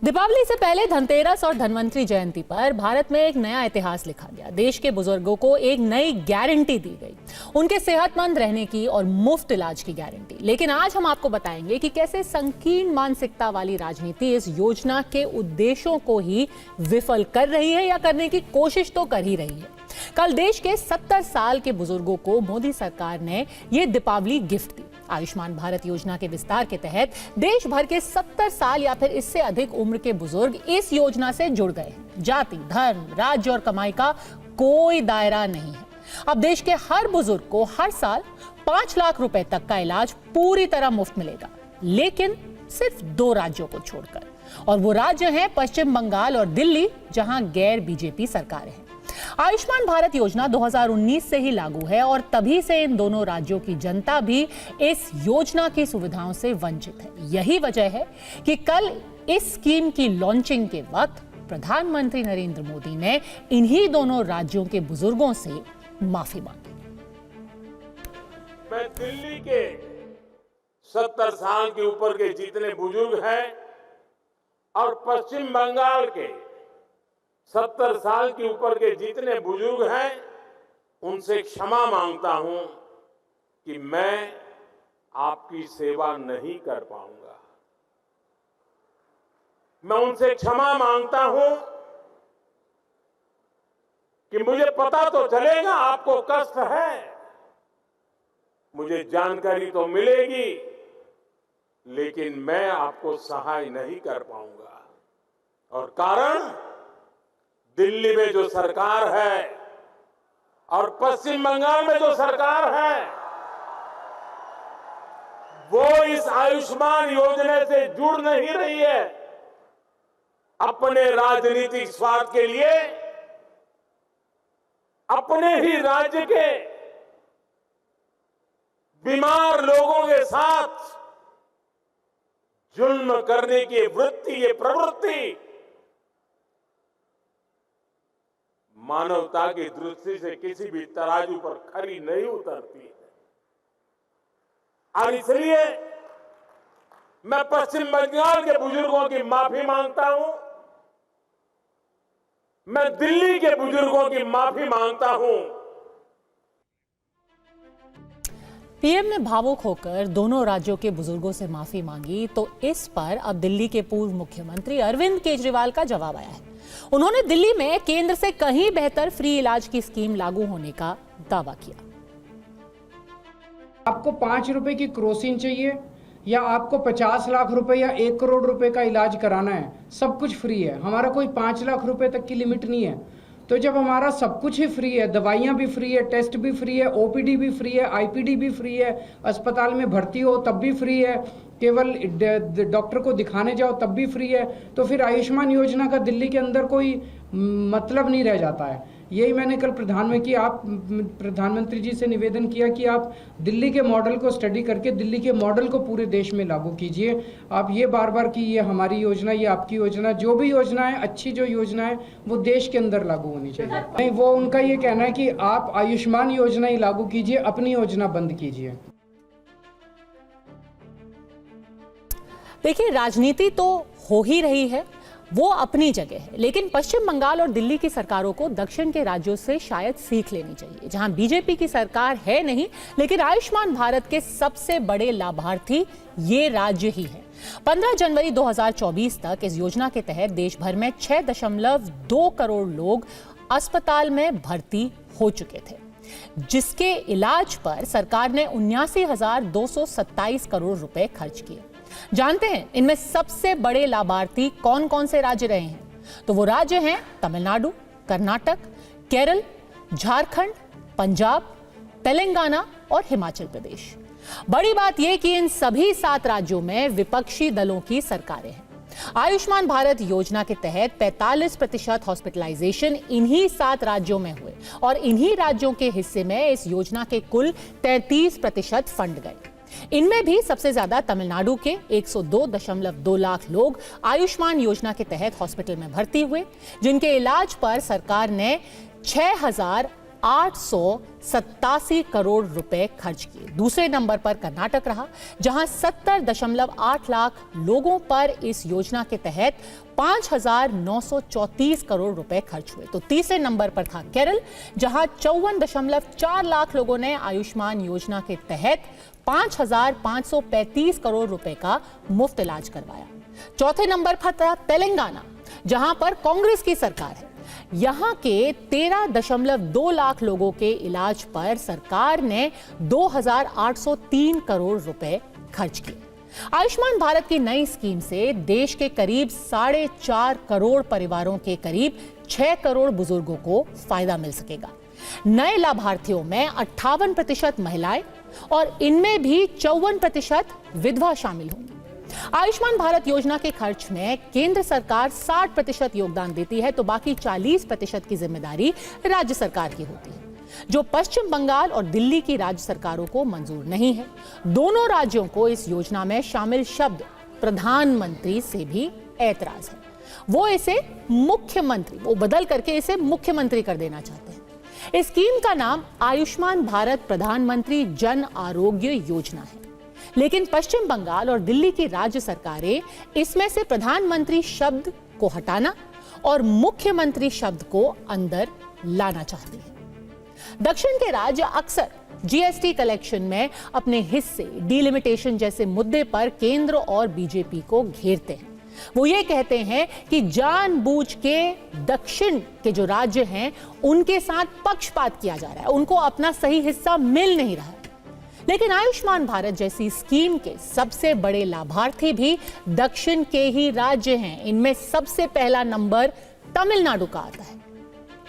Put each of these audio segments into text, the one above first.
दीपावली से पहले धनतेरस और धनवंतरी जयंती पर भारत में एक नया इतिहास लिखा गया। देश के बुजुर्गों को एक नई गारंटी दी गई, उनके सेहतमंद रहने की और मुफ्त इलाज की गारंटी। लेकिन आज हम आपको बताएंगे कि कैसे संकीर्ण मानसिकता वाली राजनीति इस योजना के उद्देश्यों को ही विफल कर रही है या करने की कोशिश तो कर ही रही है। कल देश के 70 साल के बुजुर्गों को मोदी सरकार ने यह दीपावली गिफ्ट दी। आयुष्मान भारत योजना के विस्तार के तहत देश भर के 70 साल या फिर इससे अधिक उम्र के बुजुर्ग इस योजना से जुड़ गए हैं। जाति, धर्म, राज्य और कमाई का कोई दायरा नहीं है। अब देश के हर बुजुर्ग को हर साल 5 लाख रुपए तक का इलाज पूरी तरह मुफ्त मिलेगा, लेकिन सिर्फ 2 राज्यों को छोड़कर, और वो राज्य हैं पश्चिम बंगाल और दिल्ली, जहां गैर बीजेपी सरकारें हैं। आयुष्मान भारत योजना 2019 से ही लागू है और तभी से इन दोनों राज्यों की जनता भी इस योजना की सुविधाओं से वंचित है। यही वजह है कि कल इस स्कीम की लॉन्चिंग के वक्त प्रधानमंत्री नरेंद्र मोदी ने इन्हीं दोनों राज्यों के बुजुर्गों से माफी मांगी। मैं दिल्ली के 70 साल के ऊपर के जितने बुजुर्ग हैं और पश्चिम बंगाल के 70 साल के ऊपर के जितने बुजुर्ग हैं, उनसे क्षमा मांगता हूं कि मैं आपकी सेवा नहीं कर पाऊंगा। मैं उनसे क्षमा मांगता हूं कि मुझे पता तो चलेगा आपको कष्ट है, मुझे जानकारी तो मिलेगी, लेकिन मैं आपको सहाय नहीं कर पाऊंगा। और कारण, दिल्ली में जो सरकार है और पश्चिम बंगाल में जो सरकार है, वो इस आयुष्मान योजना से जुड़ नहीं रही है। अपने राजनीतिक स्वार्थ के लिए अपने ही राज्य के बीमार लोगों के साथ जुल्म करने की वृत्ति, ये प्रवृत्ति मानवता की दृष्टि से किसी भी तराजू पर खरी नहीं उतरती है। और इसलिए मैं पश्चिम बंगाल के बुजुर्गों की माफी मांगता हूं, मैं दिल्ली के बुजुर्गों की माफी मांगता हूं। पीएम ने भावुक होकर दोनों राज्यों के बुजुर्गों से माफी मांगी, तो इस पर अब दिल्ली के पूर्व मुख्यमंत्री अरविंद केजरीवाल का जवाब आया है। उन्होंने दिल्ली में केंद्र से कहीं बेहतर फ्री इलाज की स्कीम लागू होने का दावा किया। आपको 5 रुपए की क्रोसिन चाहिए या आपको 50 लाख रुपए या 1 करोड़ रुपए का इलाज कराना है, सब कुछ फ्री है। हमारा कोई 5 लाख रुपए तक की लिमिट नहीं है। तो जब हमारा सब कुछ ही फ्री है, दवाइयाँ भी फ्री है, टेस्ट भी फ्री है, ओपीडी भी फ्री है, आईपीडी भी फ्री है, अस्पताल में भर्ती हो तब भी फ्री है, केवल डॉक्टर को दिखाने जाओ तब भी फ्री है, तो फिर आयुष्मान योजना का दिल्ली के अंदर कोई मतलब नहीं रह जाता है। यही मैंने कल प्रधानमंत्री जी से निवेदन किया कि आप दिल्ली के मॉडल को स्टडी करके दिल्ली के मॉडल को पूरे देश में लागू कीजिए। आप ये बार बार कि ये हमारी योजना, ये आपकी योजना, जो भी योजना है, अच्छी जो योजना है वो देश के अंदर लागू होनी चाहिए। नहीं, वो उनका ये कहना है कि आप आयुष्मान योजना ही लागू कीजिए, अपनी योजना बंद कीजिए। देखिए, राजनीति तो हो ही रही है, वो अपनी जगह है, लेकिन पश्चिम बंगाल और दिल्ली की सरकारों को दक्षिण के राज्यों से शायद सीख लेनी चाहिए, जहां बीजेपी की सरकार है नहीं, लेकिन आयुष्मान भारत के सबसे बड़े लाभार्थी ये राज्य ही हैं। 15 जनवरी 2024 तक इस योजना के तहत देश भर में 6.2 करोड़ लोग अस्पताल में भर्ती हो चुके थे, जिसके इलाज पर सरकार ने 79,227 करोड़ रुपए खर्च किए। जानते हैं इनमें सबसे बड़े लाभार्थी कौन कौन से राज्य रहे हैं? तो वो राज्य हैं तमिलनाडु, कर्नाटक, केरल, झारखंड, पंजाब, तेलंगाना और हिमाचल प्रदेश। बड़ी बात यह कि इन सभी 7 राज्यों में विपक्षी दलों की सरकारें हैं। आयुष्मान भारत योजना के तहत 45% हॉस्पिटलाइजेशन इन्हीं 7 राज्यों में हुए और इन्हीं राज्यों के हिस्से में इस योजना के कुल 33% फंड गए। इनमें भी सबसे ज्यादा तमिलनाडु के 102.2 लाख लोग आयुष्मान योजना के तहत हॉस्पिटल में भर्ती हुए, जिनके इलाज पर सरकार ने 887 करोड़ रुपए खर्च किए। दूसरे नंबर पर कर्नाटक रहा, जहां 70.8 लाख लोगों पर इस योजना के तहत 5,934 करोड़ रुपए खर्च हुए। तो तीसरे नंबर पर था केरल, जहां 54.4 लाख लोगों ने आयुष्मान योजना के तहत 5,535 करोड़ रुपए का मुफ्त इलाज करवाया। चौथे नंबर पर था तेलंगाना, जहां पर कांग्रेस की सरकार है। यहां के 13.2 लाख लोगों के इलाज पर सरकार ने 2,803 करोड़ रुपए खर्च किए। आयुष्मान भारत की नई स्कीम से देश के करीब 4.5 करोड़ परिवारों के करीब 6 करोड़ बुजुर्गों को फायदा मिल सकेगा। नए लाभार्थियों में 58% महिलाएं और इनमें भी 54% विधवा शामिल होंगी। आयुष्मान भारत योजना के खर्च में केंद्र सरकार 60% योगदान देती है, तो बाकी 40% की जिम्मेदारी राज्य सरकार की होती है, जो पश्चिम बंगाल और दिल्ली की राज्य सरकारों को मंजूर नहीं है। दोनों राज्यों को इस योजना में शामिल शब्द प्रधानमंत्री से भी ऐतराज है। वो इसे मुख्यमंत्री, वो बदल करके इसे मुख्यमंत्री कर देना चाहते हैं। इस स्कीम का नाम आयुष्मान भारत प्रधानमंत्री जन आरोग्य योजना है, लेकिन पश्चिम बंगाल और दिल्ली की राज्य सरकारें इसमें से प्रधानमंत्री शब्द को हटाना और मुख्यमंत्री शब्द को अंदर लाना चाहती हैं। दक्षिण के राज्य अक्सर जीएसटी कलेक्शन में अपने हिस्से, डीलिमिटेशन जैसे मुद्दे पर केंद्र और बीजेपी को घेरते हैं। वो ये कहते हैं कि जानबूझ के दक्षिण के जो राज्य हैं उनके साथ पक्षपात किया जा रहा है, उनको अपना सही हिस्सा मिल नहीं रहा है। लेकिन आयुष्मान भारत जैसी स्कीम के सबसे बड़े लाभार्थी भी दक्षिण के ही राज्य हैं। इनमें सबसे पहला नंबर तमिलनाडु का आता है।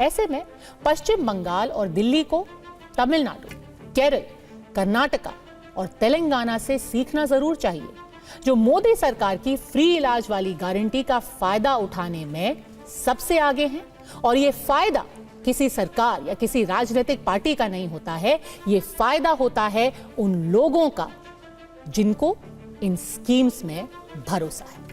ऐसे में पश्चिम बंगाल और दिल्ली को तमिलनाडु, केरल, कर्नाटका और तेलंगाना से सीखना जरूर चाहिए, जो मोदी सरकार की फ्री इलाज वाली गारंटी का फायदा उठाने में सबसे आगे हैं। और ये फायदा किसी सरकार या किसी राजनीतिक पार्टी का नहीं होता है, ये फायदा होता है उन लोगों का जिनको इन स्कीम्स में भरोसा है।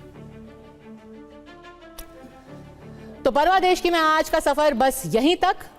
तो परवा देश की में आज का सफर बस यहीं तक।